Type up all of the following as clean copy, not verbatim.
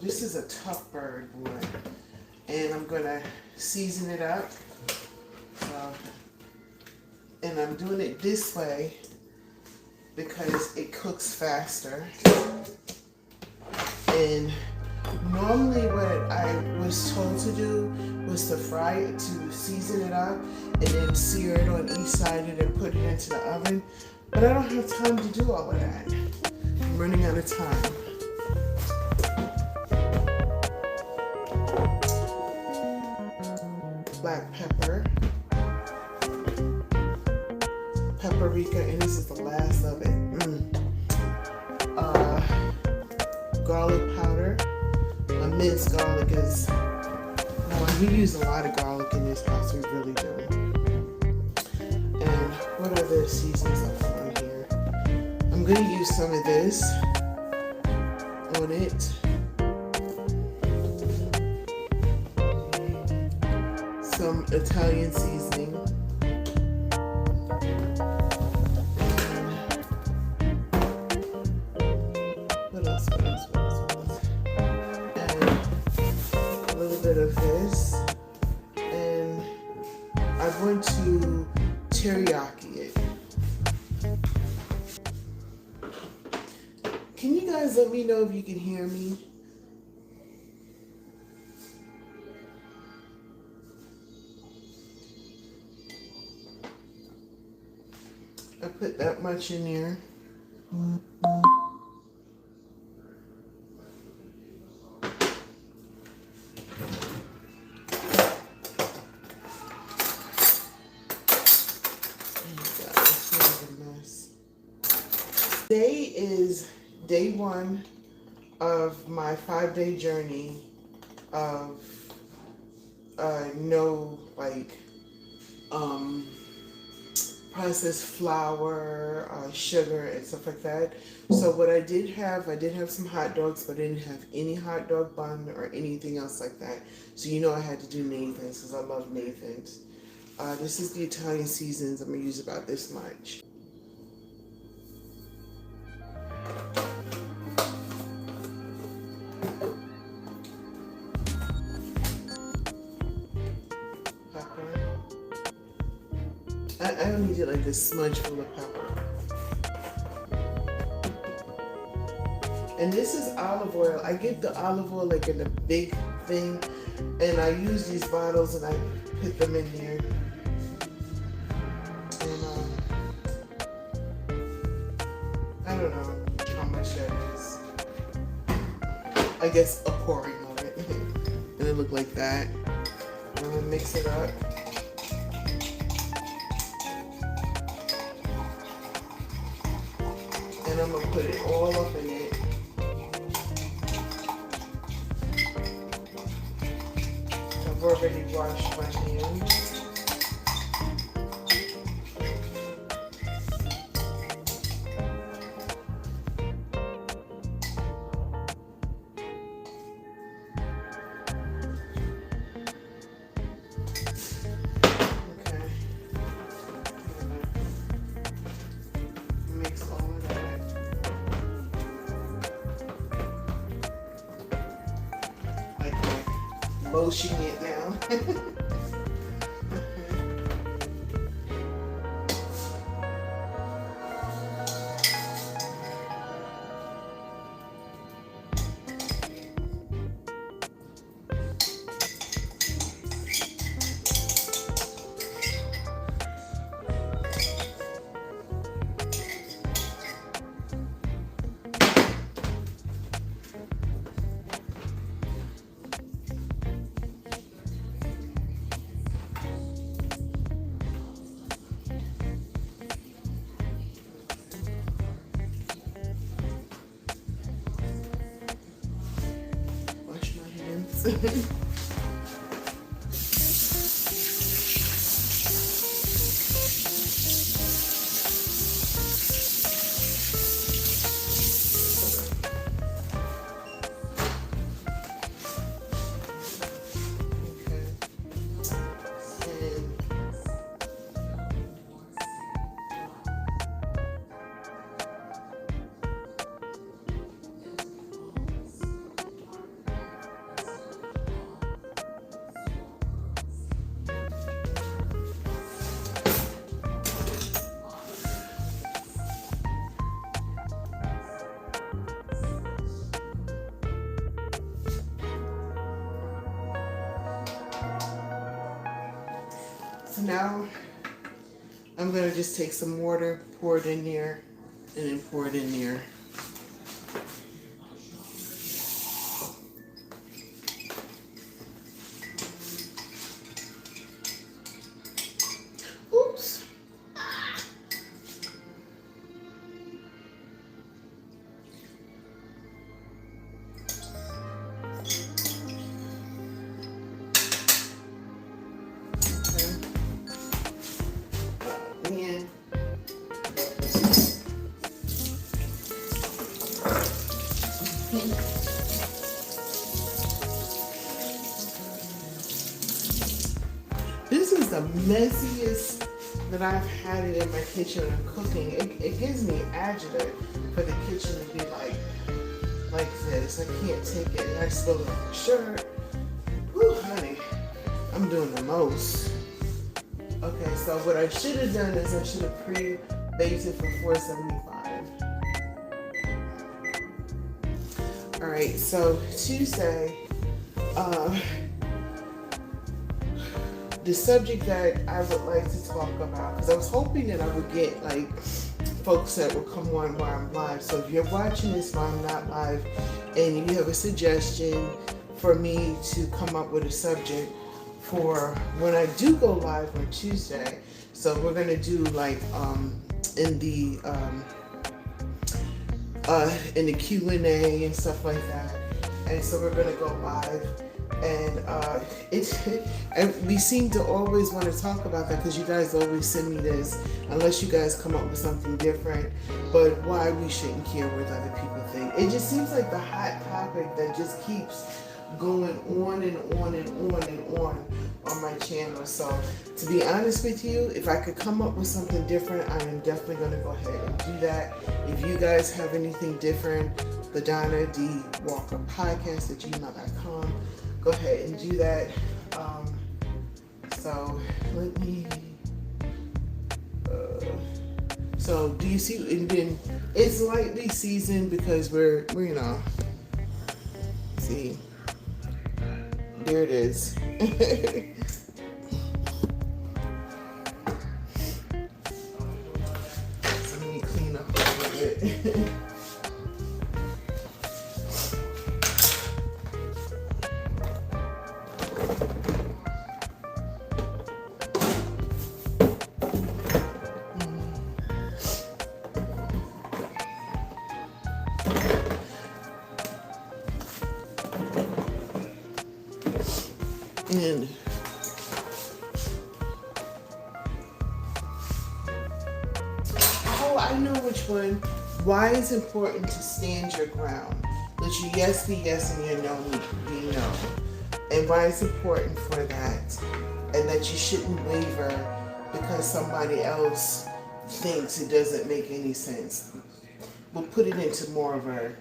this is a tough bird one, and I'm gonna season it up. And I'm doing it this way because it cooks faster. And normally what I was told to do was to fry it, to season it up, and then sear it on each side and then put it into the oven. But I don't have time to do all of that. I'm running out of time. Black pepper, paprika, and this is the last of it. Garlic powder. My minced garlic is, we use a lot of garlic in this house, we really do. And what other seasons I put on here? I'm gonna use some of this on it. Some Italian seasoning. What else? And a little bit of this. And I'm going to teriyaki it. Can you guys let me know if you can hear me? I put that much in there. Today is day one of my 5-day journey of no processed flour, sugar, and stuff like that. So what I did have some hot dogs, but I didn't have any hot dog bun or anything else like that. So you know I had to do Nathan's because I love Nathan's. This is the Italian seasons. I'm gonna use about this much. I don't need it like a smudge full of pepper. And this is olive oil. I get the olive oil like in a big thing, and I use these bottles and I put them in there. And I don't know how much that is. I guess a pouring of it. And it looked like that. I'm gonna mix it up. And I'm gonna put it all up in it. I've already washed my hands. Okay. Mix all of that. Like motion it now. Wash my hands. So now I'm going to just take some water, pour it in there, and then pour it in there. Oops. Okay. This is the messiest that I've had it in my kitchen when I'm cooking. It gives me agita for the kitchen to be like this. I can't take it. I spill it on my shirt. Whew, honey, I'm doing the most. Okay, so what I should have done is I should have pre-baked it for 475. All right, so Tuesday, the subject that I would like to talk about, because I was hoping that I would get like folks that will come on while I'm live. So if you're watching this while I'm not live and you have a suggestion for me to come up with a subject for when I do go live on Tuesday, so we're gonna do like in the Q&A and stuff like that, and so we're gonna go live. And we seem to always want to talk about that because you guys always send me this, unless you guys come up with something different. But why we shouldn't care what other people think. It just seems like the hot topic that just keeps going on and on and on and on my channel. So to be honest with you, if I could come up with something different, I am definitely going to go ahead and do that. If you guys have anything different, LaDonna D. Walker Podcast at gmail.com. Go ahead and do that. So let me. So do you see? And then it's lightly seasoned because we're see. There it is. So let me clean up a little bit. And oh, I know which one. Why it's important to stand your ground. Let your yes be yes and your no be no. And why it's important for that. And that you shouldn't waver because somebody else thinks it doesn't make any sense. We'll put it into more of a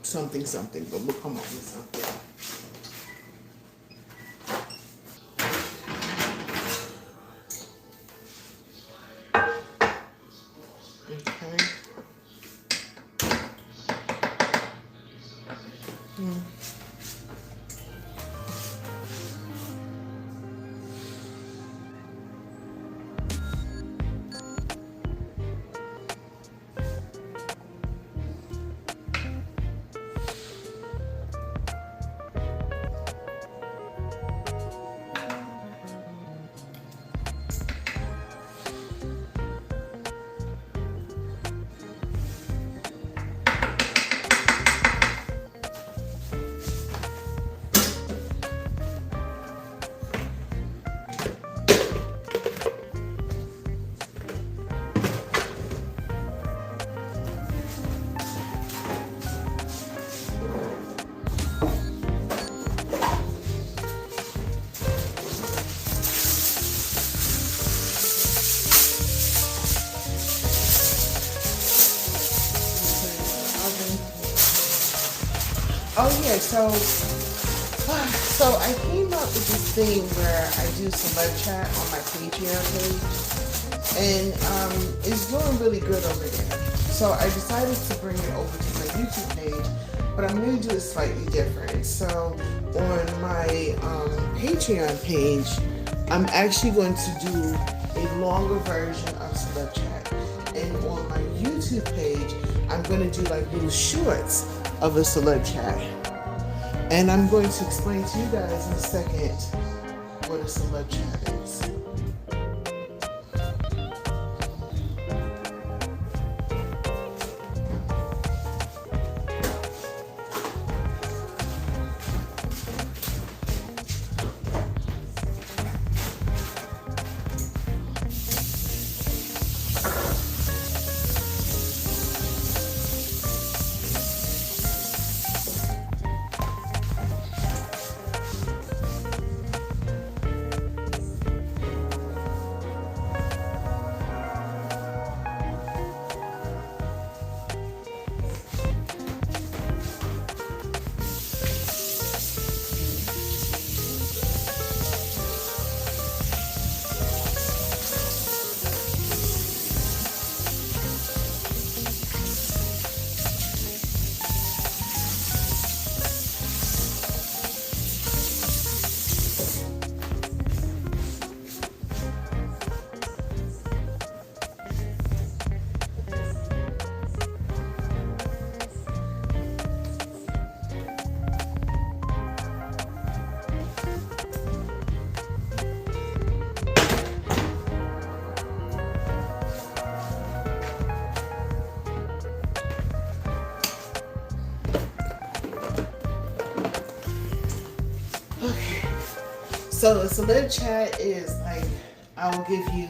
something, but we'll come up with something. Oh yeah, so I came up with this thing where I do celeb chat on my Patreon page, and it's doing really good over there. So I decided to bring it over to my YouTube page, but I'm going to do it slightly different. So on my Patreon page, I'm actually going to do a longer version of Celeb Chat. And on my YouTube page, I'm going to do like little shorts of a Celeb Chat. And I'm going to explain to you guys in a second what a Celeb Chat is. Okay, so a Celeb Chat is like, I'll give you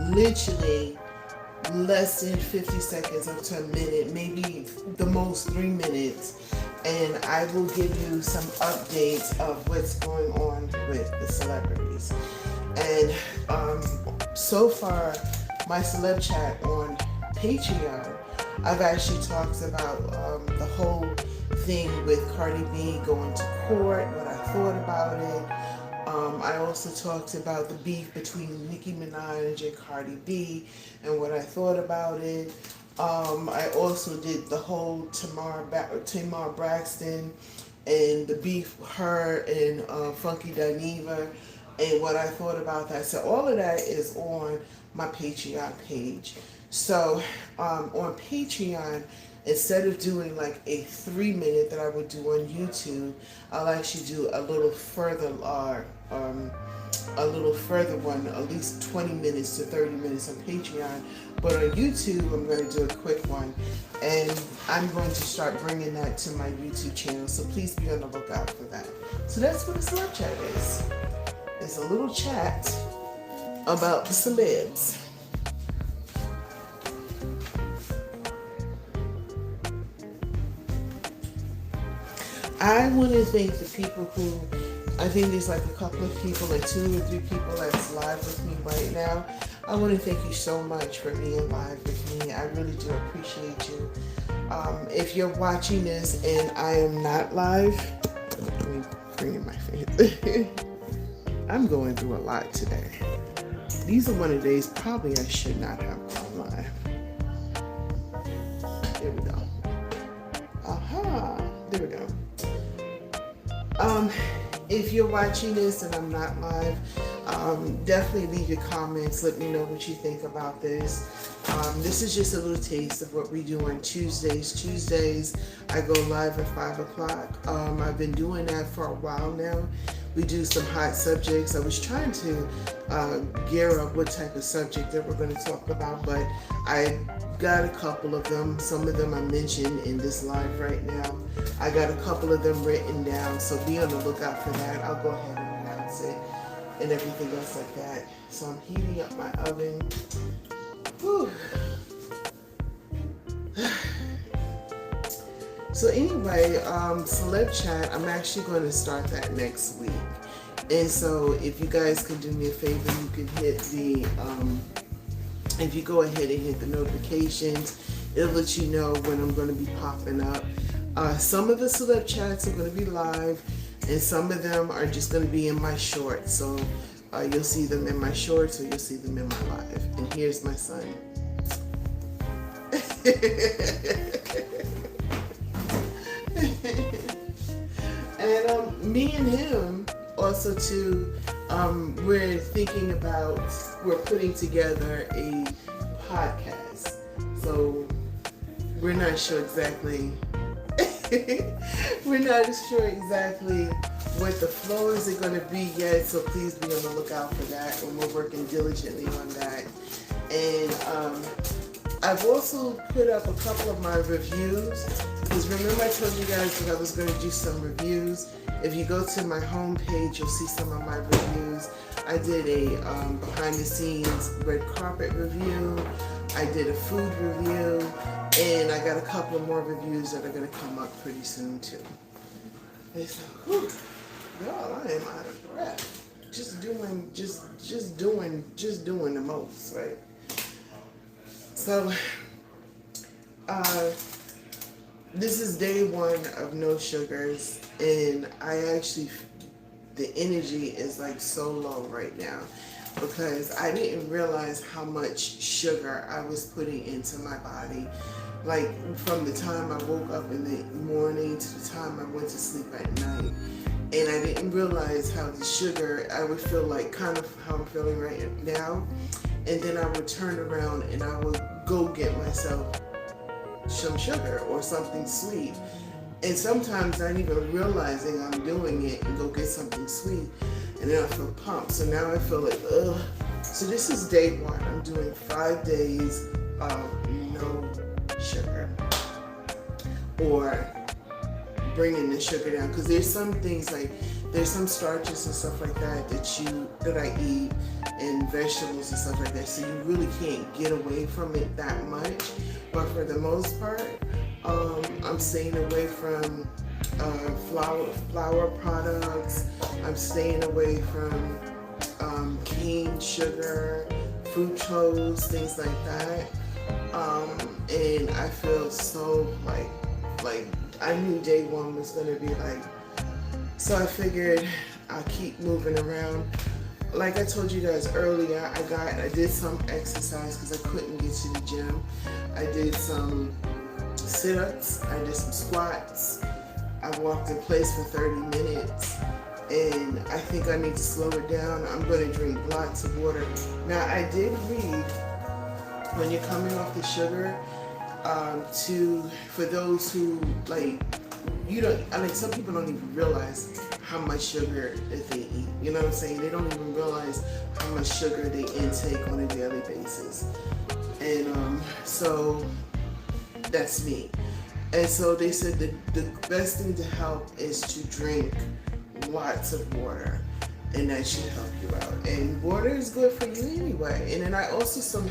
literally less than 50 seconds up to a minute, maybe the most 3 minutes, and I will give you some updates of what's going on with the celebrities. And so far, my Celeb Chat on Patreon, I've actually talked about the whole thing with Cardi B going to court, what I thought about it. I also talked about the beef between Nicki Minaj and Cardi B and what I thought about it. I also did the whole Tamar Braxton and the beef, her and Funky Dineva, and what I thought about that. So all of that is on my Patreon page. So on Patreon, instead of doing like a 3 minute that I would do on YouTube, I'll actually do a little further one, at least 20 minutes to 30 minutes on Patreon. But on YouTube, I'm going to do a quick one, and I'm going to start bringing that to my YouTube channel. So please be on the lookout for that. So that's what a Celeb Chat is. It's a little chat about the celebs. I want to thank the people who, I think there's like a couple of people, like 2 or 3 people that's live with me right now. I want to thank you so much for being live with me. I really do appreciate you. If you're watching this and I am not live, let me bring in my face. I'm going through a lot today. These are one of the days probably I should not have gone live. There we go. Aha, there we go. If you're watching this and I'm not live, definitely leave your comments. Let me know what you think about this. This is just a little taste of what we do on Tuesdays. Tuesdays, I go live at 5 o'clock. I've been doing that for a while now. We do some hot subjects. I was trying to gear up what type of subject that we're going to talk about, but I got a couple of them. Some of them I mentioned in this live right now. I got a couple of them written down, so be on the lookout for that. I'll go ahead and announce it and everything else like that. So I'm heating up my oven. Whew. So anyway, Celeb Chat, I'm actually going to start that next week. And so if you guys can do me a favor, you can hit the, if you go ahead and hit the notifications, it'll let you know when I'm going to be popping up. Some of the Celeb Chats are going to be live, and some of them are just going to be in my shorts. So you'll see them in my shorts or you'll see them in my live. And here's my son. And me and him also too, we're putting together a podcast. So we're not sure exactly we're not sure exactly what the flow is going to be yet, so please be on the lookout for that, and we're working diligently on that. And I've also put up a couple of my reviews, because remember I told you guys that I was going to do some reviews. If you go to my homepage, you'll see some of my reviews. I did a behind the scenes red carpet review. I did a food review, and I got a couple of more reviews that are going to come up pretty soon too. And so, whew, y'all, I am out of breath. Just doing the most, right? So, this is day one of no sugars, and the energy is like so low right now, because I didn't realize how much sugar I was putting into my body. Like from the time I woke up in the morning to the time I went to sleep at night. And I didn't realize how the sugar, I would feel like kind of how I'm feeling right now. And then I would turn around and I would go get myself some sugar or something sweet. And sometimes not even realizing I'm doing it, and go get something sweet. And then I feel pumped. So now I feel like, ugh. So this is day one. I'm doing 5 days of no sugar, or bringing the sugar down, because there's some things like there's some starches and stuff like that I eat, and vegetables and stuff like that, so you really can't get away from it that much. But for the most part, I'm staying away from flour products. I'm staying away from cane sugar, fructose, things like that. And I feel so like I knew day one was gonna be like, so I figured I'll keep moving around. Like I told you guys earlier, I did some exercise because I couldn't get to the gym. I did some sit-ups, I did some squats, I walked in place for 30 minutes, and I think I need to slow it down. I'm gonna drink lots of water. Now I did read, when you're coming off the sugar, for those who some people don't even realize how much sugar that they eat. You know what I'm saying? They don't even realize how much sugar they intake on a daily basis. And so that's me. And so they said that the best thing to help is to drink lots of water, and that should help you out. And water is good for you anyway. And then I also some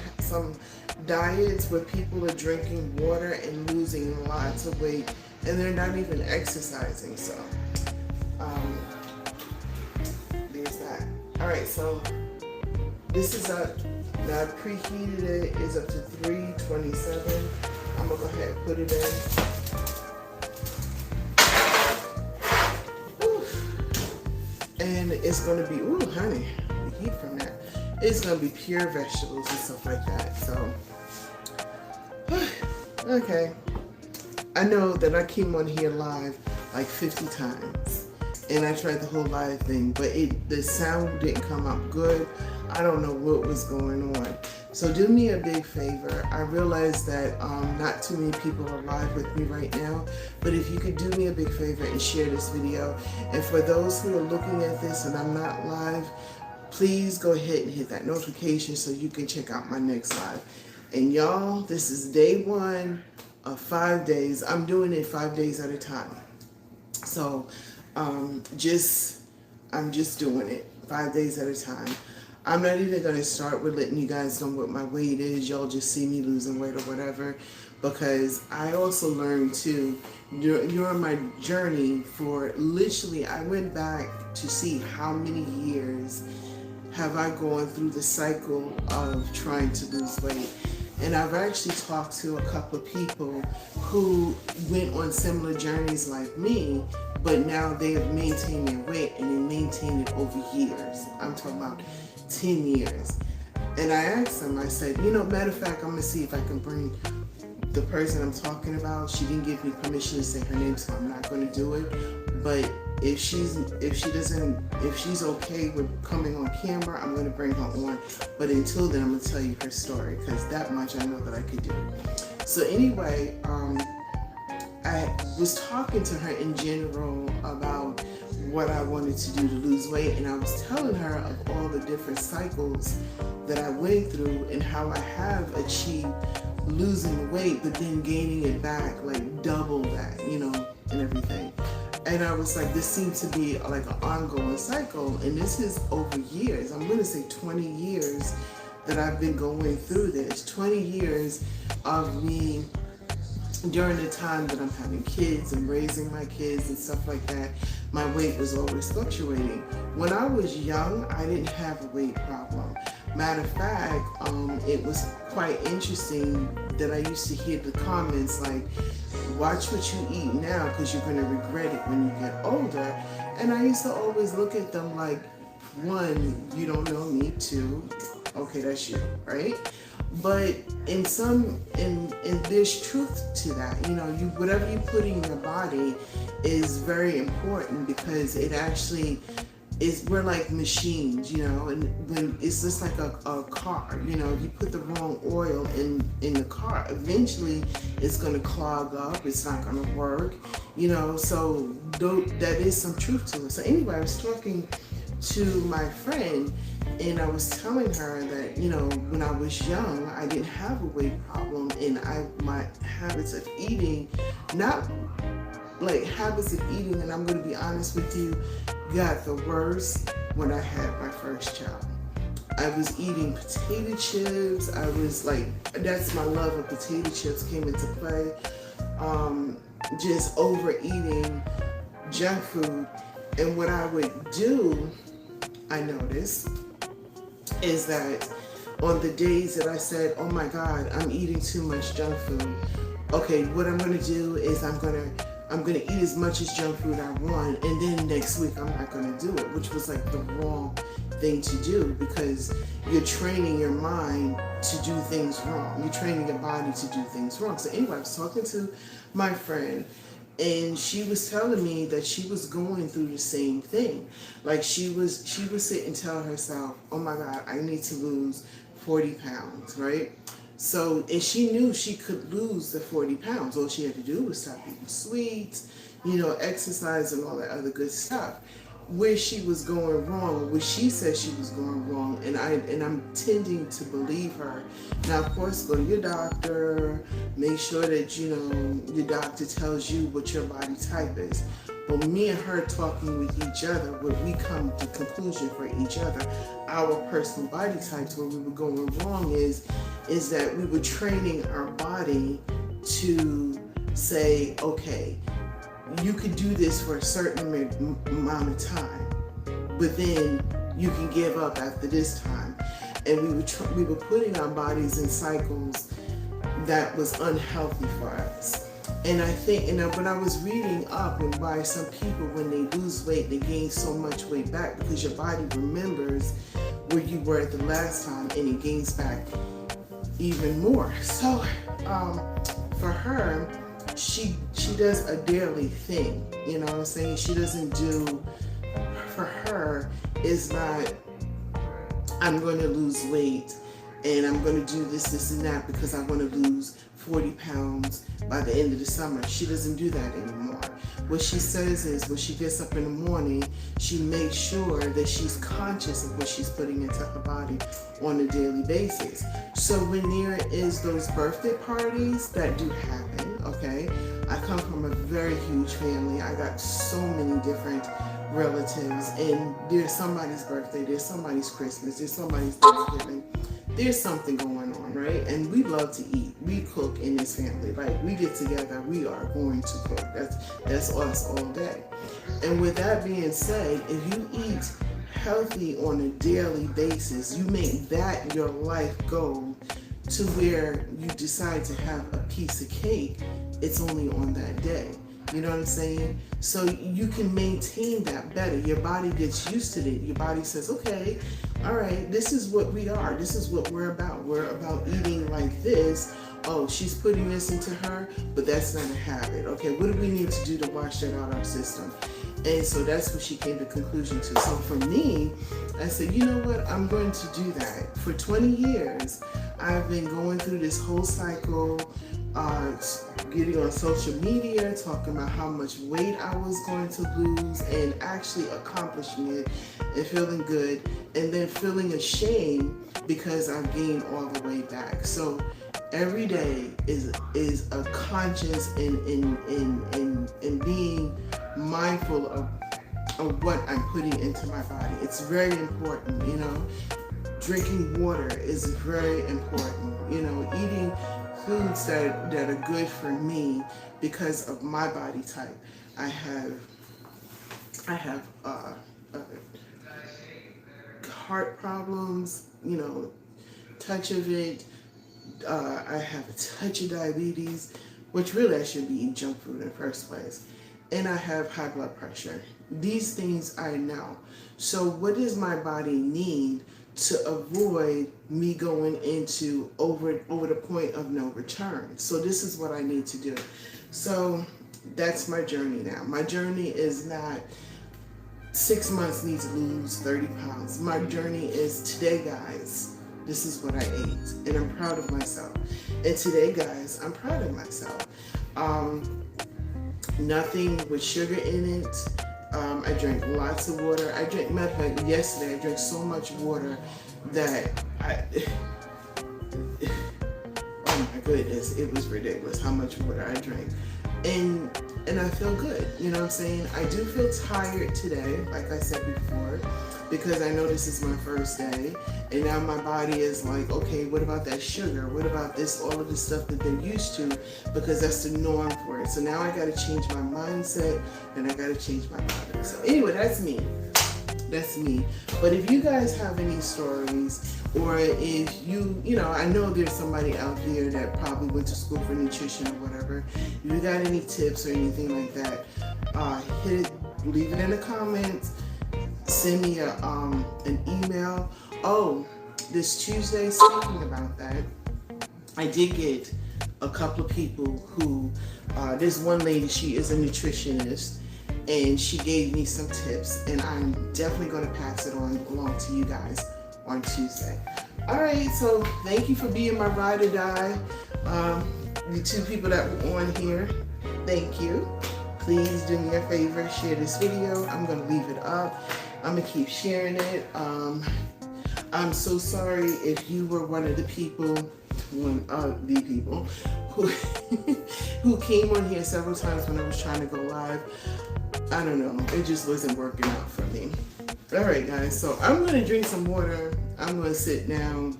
diets where people are drinking water and losing lots of weight, and they're not even exercising. So there's that. All right, so this is up. Now I preheated it. It's up to 327. I'm gonna go ahead and put it in. And it's gonna be, ooh, honey, the heat from that. It's gonna be pure vegetables and stuff like that. So, okay. I know that I came on here live like 50 times, and I tried the whole live thing, but the sound didn't come out good. I don't know what was going on. So do me a big favor. I realize that not too many people are live with me right now, but if you could do me a big favor and share this video. And for those who are looking at this and I'm not live, please go ahead and hit that notification so you can check out my next live. And y'all, this is day one of 5 days. I'm doing it 5 days at a time. So I'm just doing it 5 days at a time. I'm not even going to start with letting you guys know what my weight is. Y'all just see me losing weight or whatever, because I also learned too during my journey for literally, I went back to see how many years have I gone through the cycle of trying to lose weight. And I've actually talked to a couple of people who went on similar journeys like me, but now they have maintained their weight, and they maintain it over years. I'm talking about 10 years. And I asked them, I said, matter of fact, I'm gonna see if I can bring the person I'm talking about. She didn't give me permission to say her name, so I'm not gonna do it. But If she's okay with coming on camera, I'm gonna bring her on. But until then, I'm gonna tell you her story, because that much I know that I could do. So anyway, I was talking to her in general about what I wanted to do to lose weight, and I was telling her of all the different cycles that I went through and how I have achieved losing the weight but then gaining it back like double that, and everything. And I was like, this seems to be like an ongoing cycle, and this is over years. I'm going to say 20 years that I've been going through this. 20 years of me during the time that I'm having kids and raising my kids and stuff like that. My weight was always fluctuating. When I was young, I didn't have a weight problem. Matter of fact, it was quite interesting that I used to hear the comments like, watch what you eat now because you're going to regret it when you get older. And I used to always look at them like, one, you don't know me. Two, okay, that's you, right? But there's truth to that. Whatever you put in your body is very important, because it actually we're like machines, and when it's just like a car, if you put the wrong oil in the car, eventually it's going to clog up, it's not going to work, so that is some truth to it. So anyway, I was talking to my friend, and I was telling her that, when I was young, I didn't have a weight problem, and my habits of eating, not like habits of eating, and I'm going to be honest with you, got the worst when I had my first child. I was eating potato chips. I was like, that's my love of potato chips came into play. Just overeating junk food. And what I would do, I noticed, is that on the days that I said, oh my God, I'm eating too much junk food. Okay, what I'm going to do is I'm going to eat as much as junk food I want, and then next week I'm not going to do it, which was like the wrong thing to do, because you're training your mind to do things wrong. You're training your body to do things wrong. So anyway, I was talking to my friend, and she was telling me that she was going through the same thing. Like she would sit and tell herself, oh my God, I need to lose 40 pounds, right? So, and she knew she could lose the 40 pounds. All she had to do was stop eating sweets, exercise and all that other good stuff. Where she was going wrong, where she said she was going wrong, and I'm tending to believe her. Now, of course, go to your doctor, make sure that, your doctor tells you what your body type is. But me and her talking with each other, where we come to conclusion for each other, our personal body types, where we were going wrong is that we were training our body to say, okay, you could do this for a certain amount of time, but then you can give up after this time. And we were putting our bodies in cycles that was unhealthy for us. And I think, when I was reading up and why some people, when they lose weight, they gain so much weight back, because your body remembers where you were at the last time, and it gains back even more. So for her, she does a daily thing, you know what I'm saying? She doesn't do, for her, it's not, I'm going to lose weight and I'm going to do this and that because I want to lose 40 pounds by the end of the summer. She doesn't do that anymore. What she says is, when she gets up in the morning, she makes sure that she's conscious of what she's putting into her body on a daily basis. So when there is those birthday parties that do happen, okay, I come from a very huge family. I got so many different relatives, and there's somebody's birthday, there's somebody's Christmas, there's somebody's Thanksgiving. There's something going on, right? And we love to eat. We cook in this family. Like, we get together, we are going to cook. That's us all day. And with that being said, if you eat healthy on a daily basis, you make that your life goal, to where you decide to have a piece of cake, it's only on that day. You know what I'm saying? So you can maintain that better. Your body gets used to it. Your body says, okay, all right, this is what we are. This is what we're about. We're about eating like this. Oh, she's putting this into her, but that's not a habit. Okay, what do we need to do to wash that out of our system? And so that's what she came to conclusion to. So for me, I said, you know what, I'm going to do that. For 20 years, I've been going through this whole cycle, getting on social media, talking about how much weight I was going to lose and actually accomplishing it and feeling good, and then feeling ashamed because I've gained all the way back. So every day is a conscious in being mindful of what I'm putting into my body. It's very important, you know. Drinking water is very important, you know, eating foods that are good for me because of my body type. I have heart problems, you know, touch of it. I have a touch of diabetes, which really I shouldn't be eating junk food in the first place. And I have high blood pressure. These things I know. So what does my body need to avoid me going into over the point of no return? So this is what I need to do. So that's my journey now. My journey is not 6 months need to lose 30 pounds. My journey is today, guys. This is what I ate, and I'm proud of myself. And today, guys, I'm proud of myself. Nothing with sugar in it. I drank lots of water. Matter of fact, yesterday I drank so much water that oh my goodness, it was ridiculous how much water I drank. And I feel good, you know what I'm saying? I do feel tired today, like I said before, because I know this is my first day, and now my body is like, okay, what about that sugar? What about this, all of the stuff that they're used to, because that's the norm for it. So now I gotta change my mindset, and I gotta change my body. So anyway, that's me. That's me. But if you guys have any stories, or if you know, I know there's somebody out there that probably went to school for nutrition or whatever. If you got any tips or anything like that, leave it in the comments. Send me an email. Oh, this Tuesday, speaking about that, I did get a couple of people who, there's one lady, she is a nutritionist, and she gave me some tips, and I'm definitely going to pass it along to you guys on Tuesday. All right, so thank you for being my ride or die. The two people that were on here, thank you. Please do me a favor, share this video. I'm going to leave it up. I'm going to keep sharing it. I'm so sorry if you were one of the people, who came on here several times when I was trying to go live. I don't know, it just wasn't working out for me. All right, guys, so I'm going to drink some water. I'm going to sit down.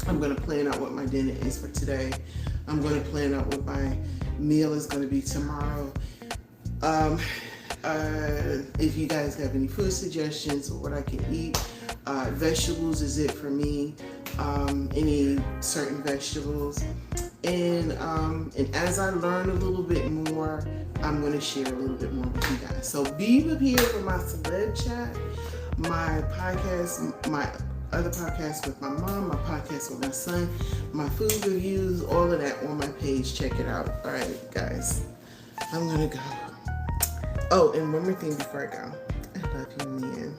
I'm going to plan out what my dinner is for today. I'm going to plan out what my meal is going to be tomorrow. If you guys have any food suggestions or what I can eat, vegetables is it for me, any certain vegetables. And as I learn a little bit more, I'm going to share a little bit more with you guys. So be prepared for my celeb chat, my podcast, my other podcast with my mom, my podcast with my son, my food reviews, all of that on my page. Check it out. All right, guys, I'm going to go. Oh, and one more thing before I go. I love you, man.